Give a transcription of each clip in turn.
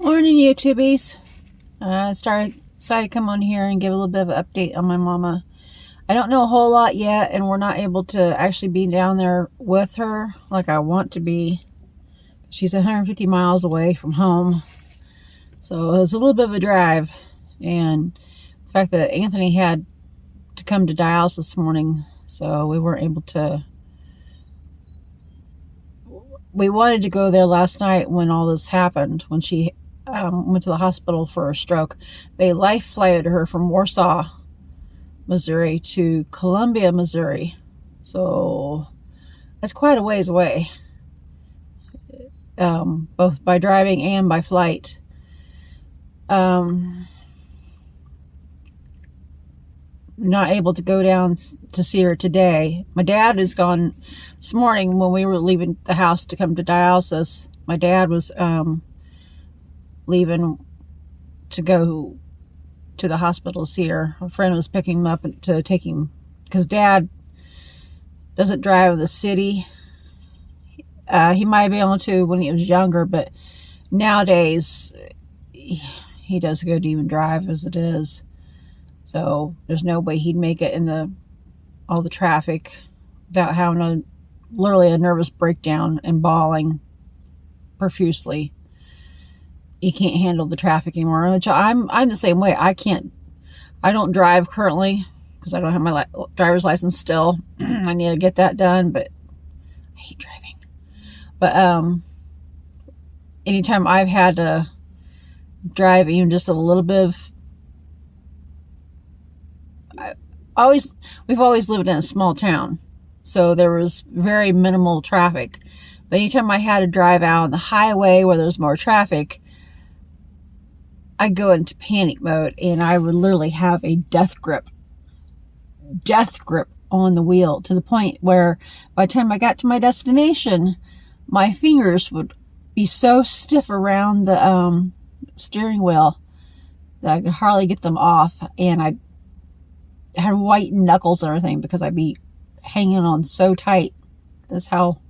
Morning, YouTubies. Decided to come on here and give a little bit of an update on my mama. I don't know a whole lot yet, and we're not able to actually be down there with her like I want to be. She's 150 miles away from home, so it was a little bit of a drive. And the fact that Anthony had to come to dialysis this morning, so we weren't able to. We wanted to go there last night when all this happened, when she went to the hospital for a stroke. They life flighted her from Warsaw, Missouri to Columbia, Missouri. So that's quite a ways away, both by driving and by flight. Not able to go down to see her today. My dad is gone this morning when we were leaving the house to come to dialysis. My dad was leaving to go to the hospital to see her. A friend was picking him up to take him, because Dad doesn't drive in the city. He might be able to when he was younger, but nowadays he doesn't go to even drive as it is. So there's no way he'd make it in all the traffic without having literally a nervous breakdown and bawling profusely. He can't handle the traffic anymore, which I'm the same way. I don't drive currently because I don't have my driver's license still. I need to get that done, but I hate driving. But anytime I've had to drive even just a little bit of, we've always lived in a small town, so there was very minimal traffic. But anytime I had to drive out on the highway where there's more traffic, I'd go into panic mode, and I would literally have a death grip on the wheel, to the point where by the time I got to my destination, my fingers would be so stiff around the steering wheel that I could hardly get them off, and I had white knuckles and everything because I'd be hanging on so tight. That's how,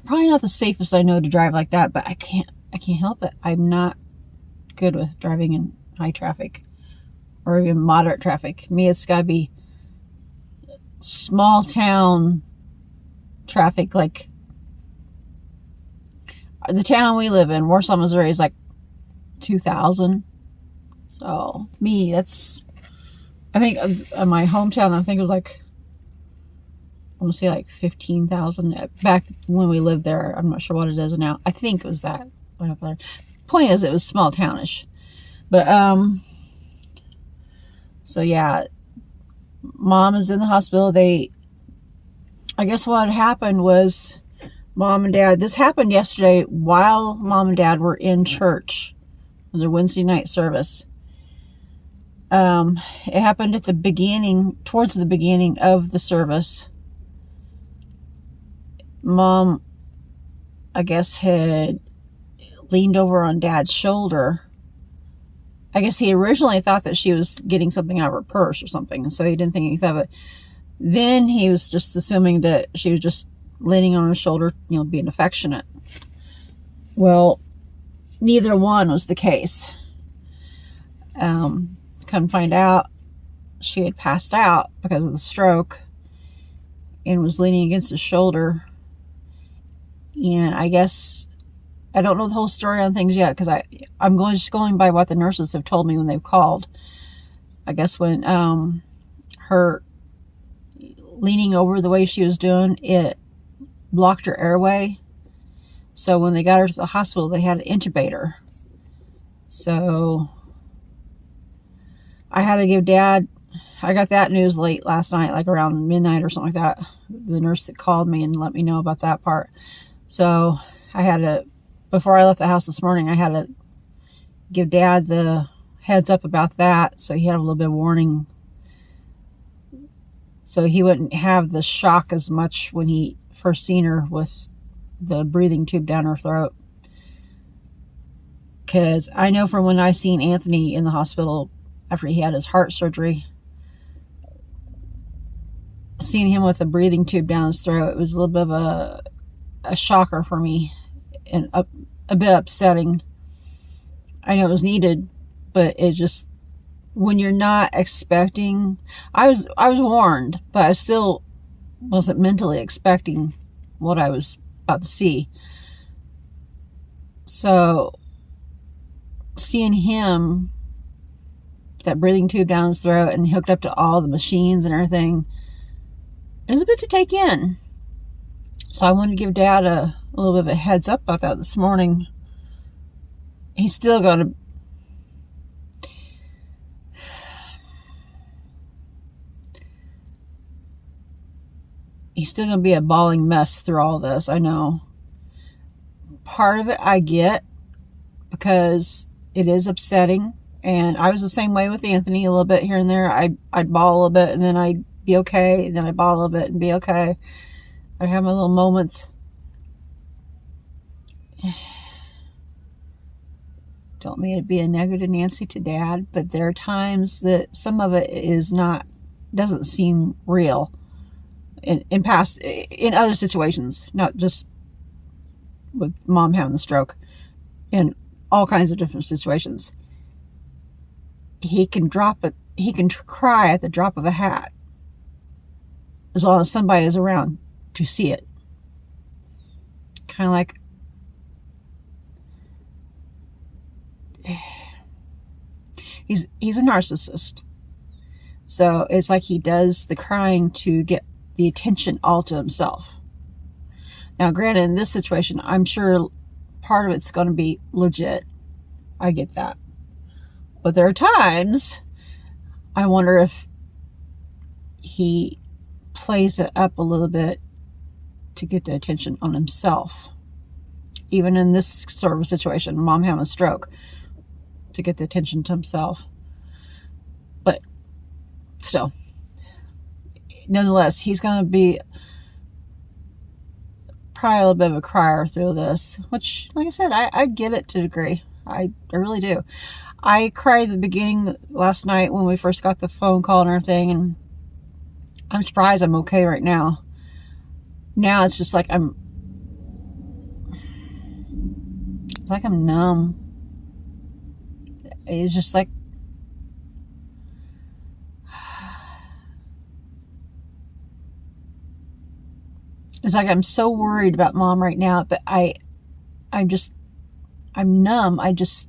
probably not the safest I know to drive like that, but I can't help it. I'm not good with driving in high traffic or even moderate traffic. Me, it's gotta be small town traffic. Like the town we live in, Warsaw, Missouri, is like 2,000. So me, that's, I think my hometown, I think it was like, I want to say like 15,000 back when we lived there. I'm not sure what it is now. I think it was that. Point is, it was small townish. But so yeah, Mom is in the hospital. I guess what happened was, Mom and Dad, this happened yesterday while Mom and Dad were in church in their Wednesday night service. It happened at towards the beginning of the service. Mom, I guess, had leaned over on Dad's shoulder. I guess he originally thought that she was getting something out of her purse or something, so he didn't think anything of it. Then he was just assuming that she was just leaning on his shoulder, being affectionate. Well, neither one was the case. Come find out, she had passed out because of the stroke and was leaning against his shoulder. And I guess, I don't know the whole story on things yet, because I'm just going by what the nurses have told me when they've called. I guess when her leaning over the way she was doing, it blocked her airway. So when they got her to the hospital, they had to intubate her. So I had to give Dad, I got that news late last night, like around midnight or something like that. The nurse that called me and let me know about that part. So I had to, before I left the house this morning, I had to give Dad the heads up about that, so he had a little bit of warning, so he wouldn't have the shock as much when he first seen her with the breathing tube down her throat. Because I know from when I seen Anthony in the hospital after he had his heart surgery, seeing him with a breathing tube down his throat, it was a little bit of a shocker for me, and a bit upsetting. I know it was needed, but it just, when you're not expecting, I was warned, but I still wasn't mentally expecting what I was about to see. So seeing him, that breathing tube down his throat and hooked up to all the machines and everything, it was a bit to take in. So I wanted to give Dad a little bit of a heads up about that this morning. He's still going to, be a bawling mess through all this. I know. Part of it I get, because it is upsetting, and I was the same way with Anthony a little bit here and there. I'd bawl a little bit and then I'd be okay, and then I'd bawl a little bit and be okay. I'd have my little moments. Don't mean to be a negative Nancy to Dad, but there are times that some of it doesn't seem real in other situations, not just with Mom having the stroke, in all kinds of different situations. He can cry at the drop of a hat, as long as somebody is around to see it. Kind of like, he's a narcissist. So it's like he does the crying to get the attention all to himself. Now, granted, in this situation, I'm sure part of it's going to be legit. I get that. But there are times I wonder if he plays it up a little bit to get the attention on himself. Even in this sort of a situation, Mom having a stroke, to get the attention to himself. But still, nonetheless, he's going to be probably a little bit of a crier through this, which, like I said, I get it to a degree. I really do. I cried at the beginning last night when we first got the phone call and everything, and I'm surprised I'm okay right now. Now it's just like I'm numb. It's just like, it's like I'm so worried about Mom right now, but I'm numb. I don't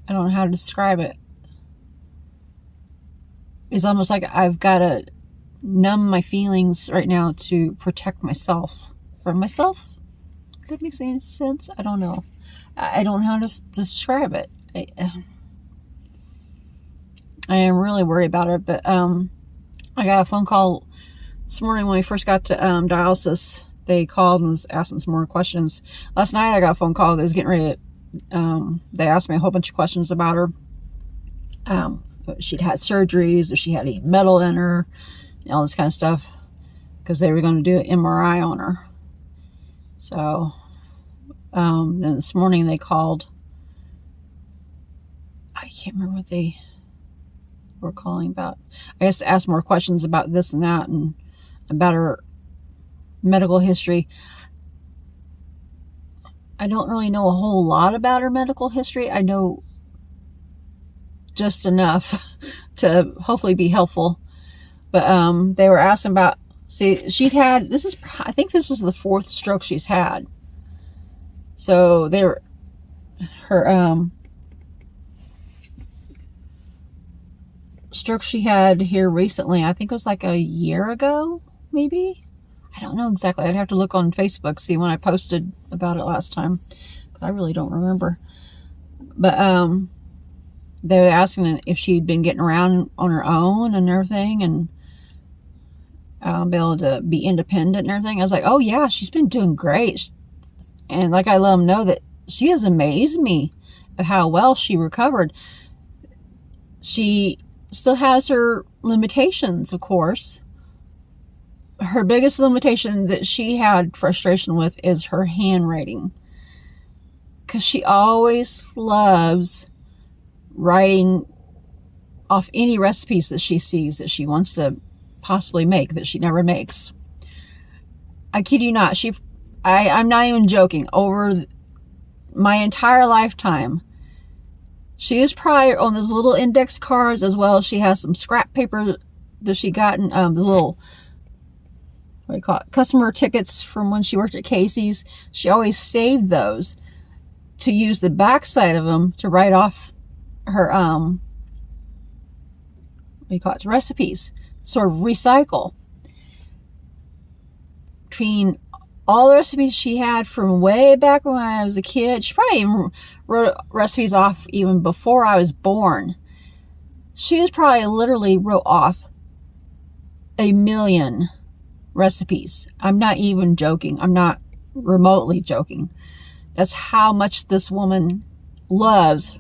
know how to describe it. It's almost like I've got to numb my feelings right now to protect myself from myself. If that makes any sense? I don't know. I don't know how to describe it. I am really worried about it, but I got a phone call this morning when we first got to dialysis. They called and was asking some more questions. Last night I got a phone call. They was getting ready to, they asked me a whole bunch of questions about her. She'd had surgeries, if she had any metal in her, and all this kind of stuff, because they were going to do an MRI on her. So then this morning they called. I can't remember what they were calling about. I guess to ask more questions about this and that, and about her medical history. I don't really know a whole lot about her medical history. I know just enough to hopefully be helpful. But they were asking about, she'd had, I think this is the 4th stroke she's had. So her stroke she had here recently, I think it was like a year ago, maybe. I don't know exactly. I'd have to look on Facebook, see when I posted about it last time, because I really don't remember. But they were asking if she'd been getting around on her own and everything, and be able to be independent and everything. I was like, oh yeah, she's been doing great. And like, I let them know that she has amazed me at how well she recovered. She still has her limitations, of course. Her biggest limitation that she had frustration with is her handwriting, because she always loves writing off any recipes that she sees that she wants to possibly make that she never makes. I kid you not, she I'm not even joking. Over my entire lifetime, she is probably on those little index cards, as well as she has some scrap paper that she gotten, the little, what do you call it, customer tickets from when she worked at Casey's. She always saved those to use the backside of them to write off her, what do you call it, recipes, sort of recycle. Between all the recipes she had from way back when I was a kid, she probably even wrote recipes off even before I was born. She was probably literally wrote off 1,000,000 recipes. I'm not even joking. I'm not remotely joking. That's how much this woman loves.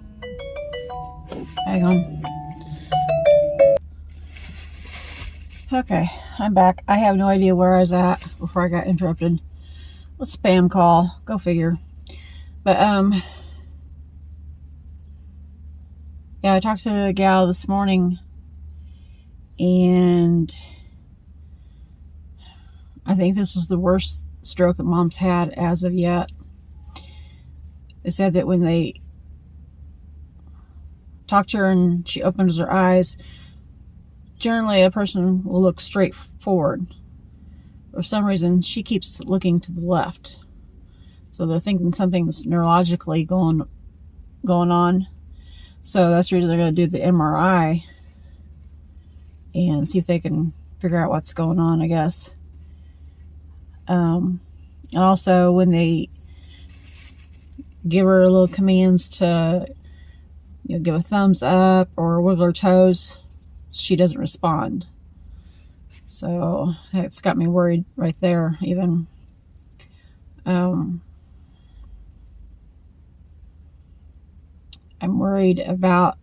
Hang on. Okay, I'm back. I have no idea where I was at before I got interrupted. A spam call. Go figure. But, yeah, I talked to the gal this morning, and I think this is the worst stroke that Mom's had as of yet. They said that when they talk to her and she opens her eyes, generally a person will look straight forward. For some reason, she keeps looking to the left. So they're thinking something's neurologically going on. So that's the reason they're going to do the MRI and see if they can figure out what's going on, I guess. And also, when they give her little commands to, give a thumbs up or wiggle her toes, she doesn't respond. So that's got me worried right there, even. I'm worried about,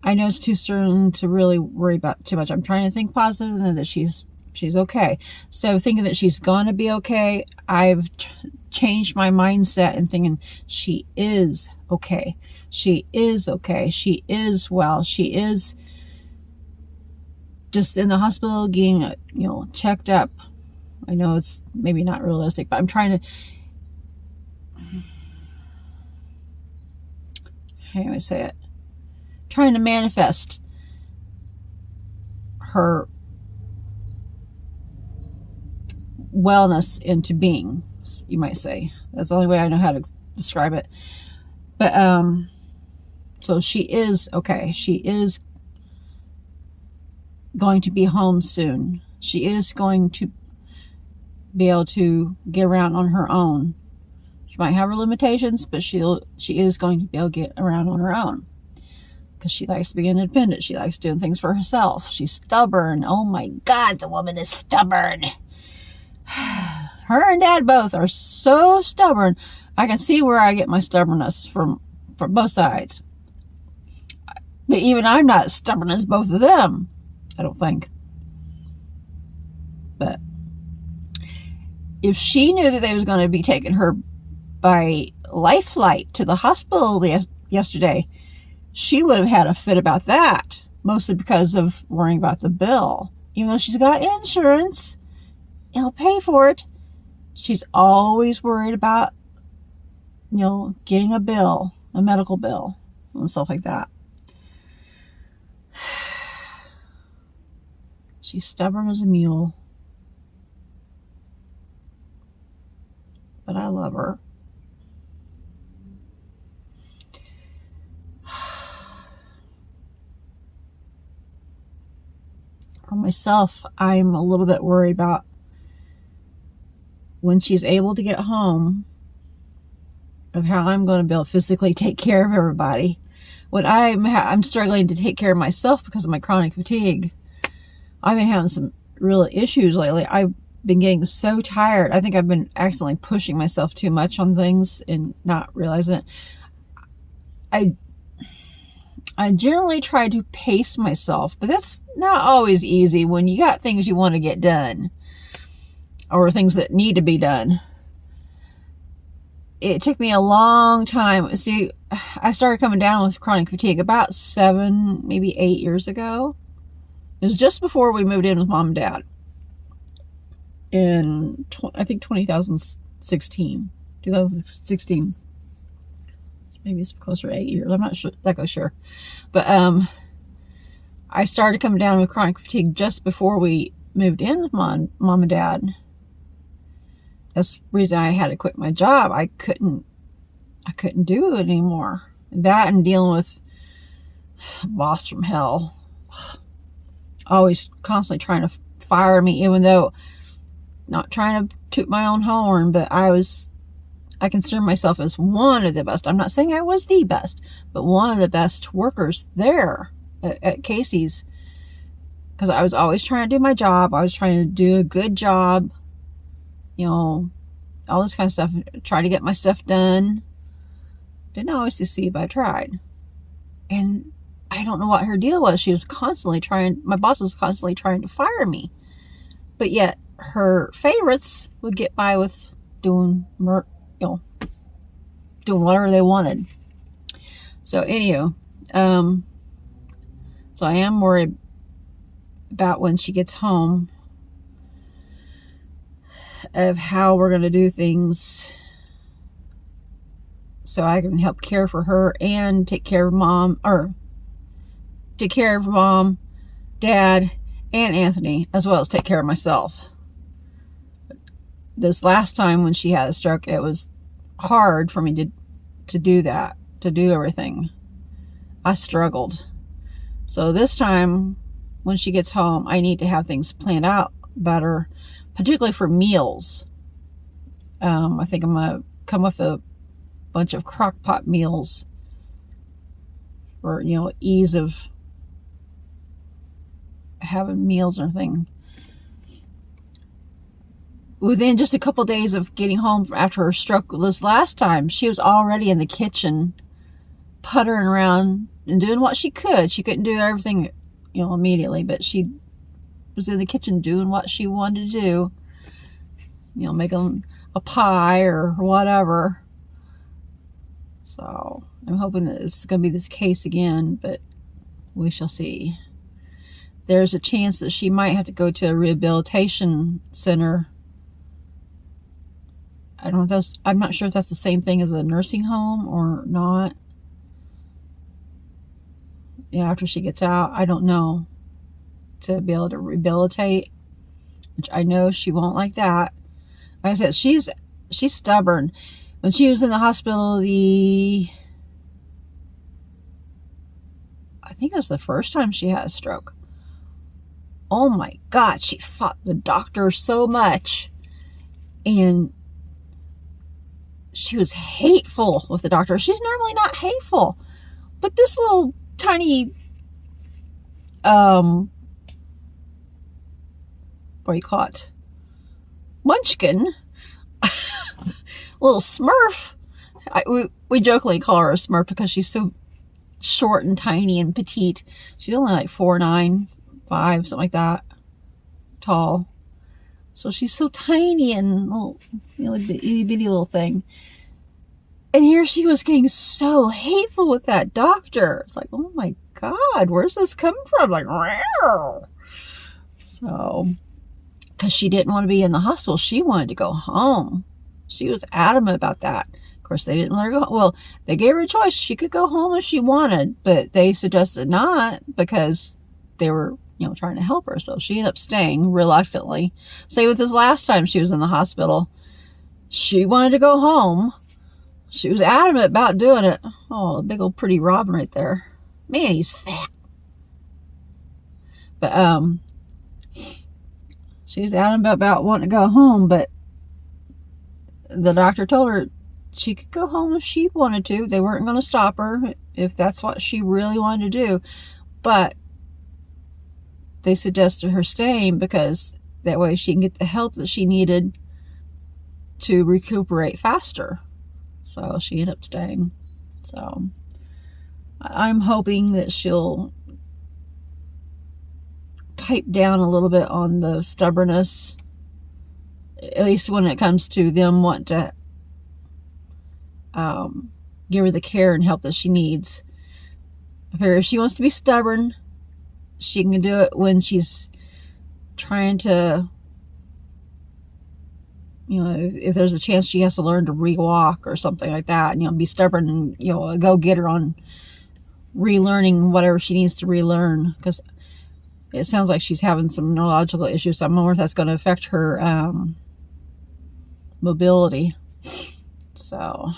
I know it's too soon to really worry about too much. I'm trying to think positive and that she's okay. So thinking that she's going to be okay, I've changed my mindset and thinking she is okay. She is okay. She is well. She is just in the hospital getting, checked up. I know it's maybe not realistic, but I'm trying to, how do I say it? Trying to manifest her wellness into being, you might say. That's the only way I know how to describe it. But so she is okay. She is going to be home soon. She is going to be able to get around on her own. She might have her limitations, but she is going to be able to get around on her own. Because she likes to be independent. She likes doing things for herself. She's stubborn. Oh my God, the woman is stubborn. Her and Dad both are so stubborn. I can see where I get my stubbornness from both sides. But even I'm not as stubborn as both of them, I don't think. But if she knew that they was going to be taking her by life flight to the hospital yesterday, she would have had a fit about that, mostly because of worrying about the bill. Even though she's got insurance, it'll pay for it. She's always worried about, getting a bill, a medical bill, and stuff like that. She's stubborn as a mule. But I love her. For myself, I'm a little bit worried about when she's able to get home, of how I'm going to be able to physically take care of everybody. When I'm struggling to take care of myself because of my chronic fatigue. I've been having some real issues lately. I've been getting so tired. I think I've been accidentally pushing myself too much on things and not realizing it. I generally try to pace myself, but that's not always easy when you got things you want to get done or things that need to be done. It took me a long time. See, I started coming down with chronic fatigue about 7, maybe 8 years ago. It was just before we moved in with Mom and Dad. in, I think 2016. Maybe it's closer to 8 years. I'm not exactly sure. But I started coming down with chronic fatigue just before we moved in with mom and dad. That's the reason I had to quit my job. I couldn't do it anymore. That and dealing with boss from hell. Always constantly trying to fire me, even though not trying to toot my own horn, but I consider myself as one of the best. I'm not saying I was the best, but one of the best workers there at Casey's, because I was always trying to do my job. I was trying to do a good job, you know, all this kind of stuff, try to get my stuff done. Didn't always succeed, but I tried. And I don't know what her deal was. She was constantly my boss was constantly trying to fire me, but yet her favorites would get by with doing whatever they wanted. So anyway, so I am worried about when she gets home of how we're going to do things so I can help care for her and take care of mom, dad, and Anthony, as well as take care of myself. This last time when she had a stroke, it was hard for me to do that, to do everything. I struggled. So this time when she gets home, I need to have things planned out better, particularly for meals. I think I'm going to come with a bunch of crock pot meals for, ease of having meals or anything. Within just a couple days of getting home after her stroke this last time, she was already in the kitchen puttering around and doing what she could. She couldn't do everything, immediately, but she was in the kitchen doing what she wanted to do, making a pie or whatever. So I'm hoping that it's going to be this case again, but we shall see. There's a chance that she might have to go to a rehabilitation center. I'm not sure if that's the same thing as a nursing home or not. After she gets out, I don't know, to be able to rehabilitate, which I know she won't like that. Like I said, she's stubborn. When she was in the hospital, I think it was the first time she had a stroke. Oh my God, she fought the doctor so much. And she was hateful with the doctor. She's normally not hateful. But this little tiny, what do you call it? Munchkin. Little Smurf. We jokingly call her a Smurf because she's so short and tiny and petite. She's only like 4'9", 5, something like that, tall. So she's so tiny and little, itty bitty little thing. And here she was getting so hateful with that doctor. It's like, oh my God, where's this coming from? Like, Row. So, because she didn't want to be in the hospital, she wanted to go home. She was adamant about that. Of course, they didn't let her go. Well, they gave her a choice. She could go home if she wanted, but they suggested not because they were, trying to help her. So she ended up staying reluctantly. Same with this last time she was in the hospital. She wanted to go home. She was adamant about doing it. Oh, a big old pretty Robin right there. Man, he's fat. But she was adamant about wanting to go home, but the doctor told her she could go home if she wanted to. They weren't going to stop her if that's what she really wanted to do. But they suggested her staying because that way she can get the help that she needed to recuperate faster. So she ended up staying. So I'm hoping that she'll pipe down a little bit on the stubbornness, at least when it comes to them wanting to give her the care and help that she needs. I figure if she wants to be stubborn, she can do it when she's trying to if there's a chance she has to learn to re-walk or something like that, and, be stubborn and, go get her on relearning whatever she needs to relearn, because it sounds like she's having some neurological issues. So I'm wondering if that's going to affect her mobility. So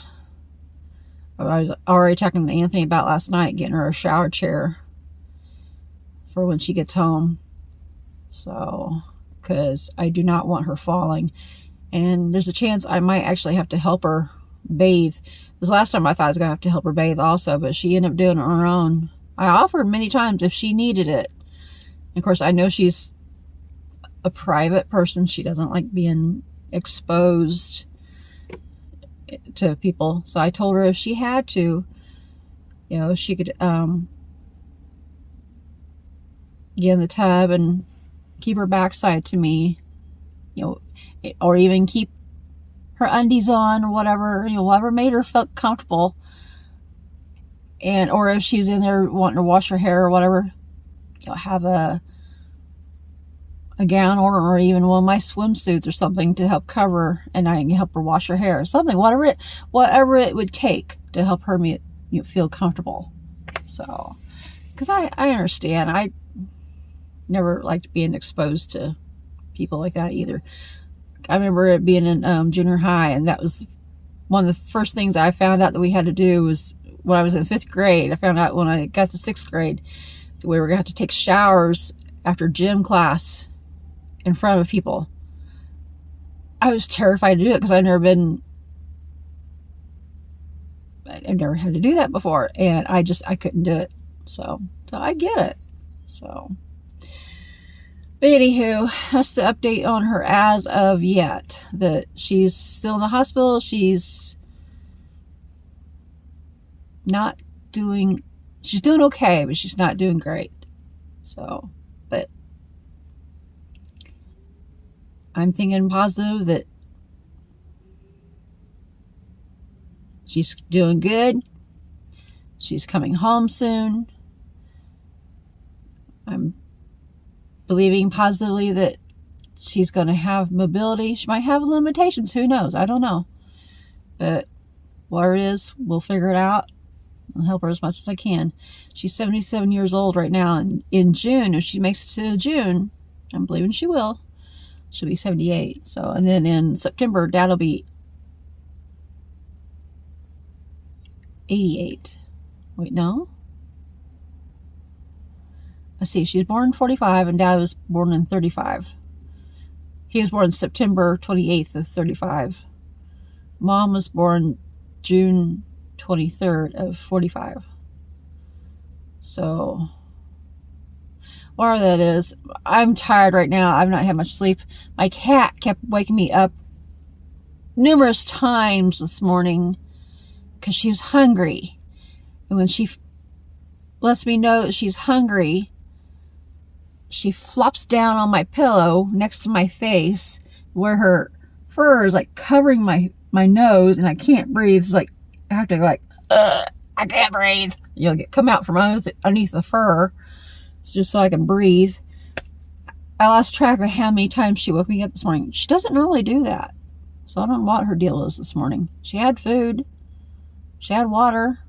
I was already talking to Anthony about last night, getting her a shower chair for when she gets home. So, because I do not want her falling. And there's a chance I might actually have to help her bathe. This last time I thought I was going to have to help her bathe also, but she ended up doing it on her own. I offered many times if she needed it. And of course, I know she's a private person. She doesn't like being exposed to people. So I told her if she had to, she could get in the tub and keep her backside to me, or even keep her undies on or whatever, whatever made her feel comfortable. And, or if she's in there wanting to wash her hair or whatever, have a gown or even one of my swimsuits or something to help cover, and I can help her wash her hair, something, whatever it would take to help her feel comfortable. So, because I understand, I never liked being exposed to people like that either. I remember it being in junior high, and that was one of the first things I found out that we had to do was when I was in 5th grade. I found out when I got to 6th grade that we were going to have to take showers after gym class in front of people. I was terrified to do it because I've never had to do that before, and I couldn't do it. So I get it. So, but anywho, that's the update on her as of yet. That she's still in the hospital. She's doing okay, but she's not doing great. So, but I'm thinking positive that she's doing good. She's coming home soon. I'm believing positively that she's going to have mobility. She might have limitations. Who knows? I don't know. But whatever it is, we'll figure it out. I'll help her as much as I can. She's 77 years old right now. And in June, if she makes it to June, I'm believing she will, she'll be 78. So, and then in September, Dad will be 88. Wait, no? Let's see, she was born in 45 and Dad was born in 35. He was born September 28th of 35. Mom was born June 23rd of 45. So, whatever that is, I'm tired right now. I've not had much sleep. My cat kept waking me up numerous times this morning because she was hungry. And when she lets me know that she's hungry, she flops down on my pillow next to my face where her fur is like covering my nose, and I can't breathe. It's like I have to I can't breathe. Come out from underneath the fur. It's just so I can breathe. I lost track of how many times she woke me up this morning. She doesn't normally do that. So I don't know what her deal is this morning. She had food. She had water.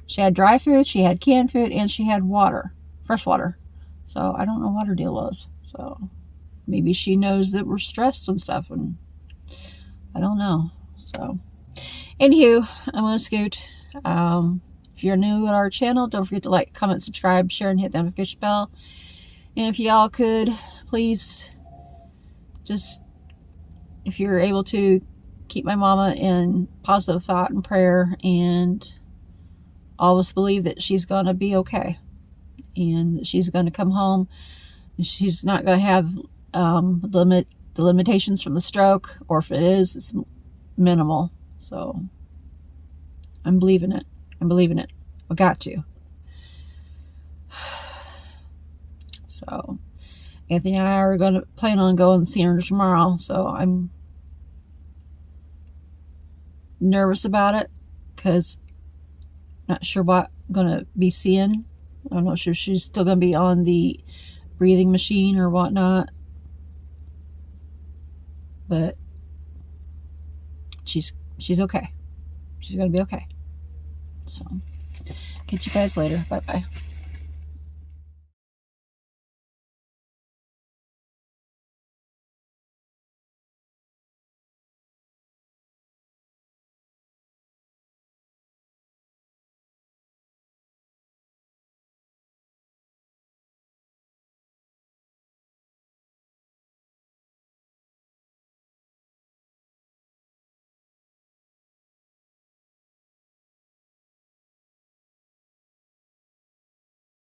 She had dry food. She had canned food. And she had water. Fresh water. So I don't know what her deal was. So maybe she knows that we're stressed and stuff. And I don't know. So anywho, I'm going to scoot. If you're new at our channel, don't forget to like, comment, subscribe, share, and hit the notification bell. And if y'all could, please, just, if you're able to, keep my mama in positive thought and prayer, and always believe that she's going to be okay. And that she's going to come home. And she's not going to have the limitations from the stroke, or if it is, it's minimal. So I'm believing it. I'm believing it. I got to. So Anthony and I are going to plan on going and seeing her tomorrow. So I'm nervous about it because I'm not sure what I'm going to be seeing. I'm not sure if she's still going to be on the breathing machine or whatnot. But she's okay. She's gonna be okay. So, catch you guys later. Bye bye.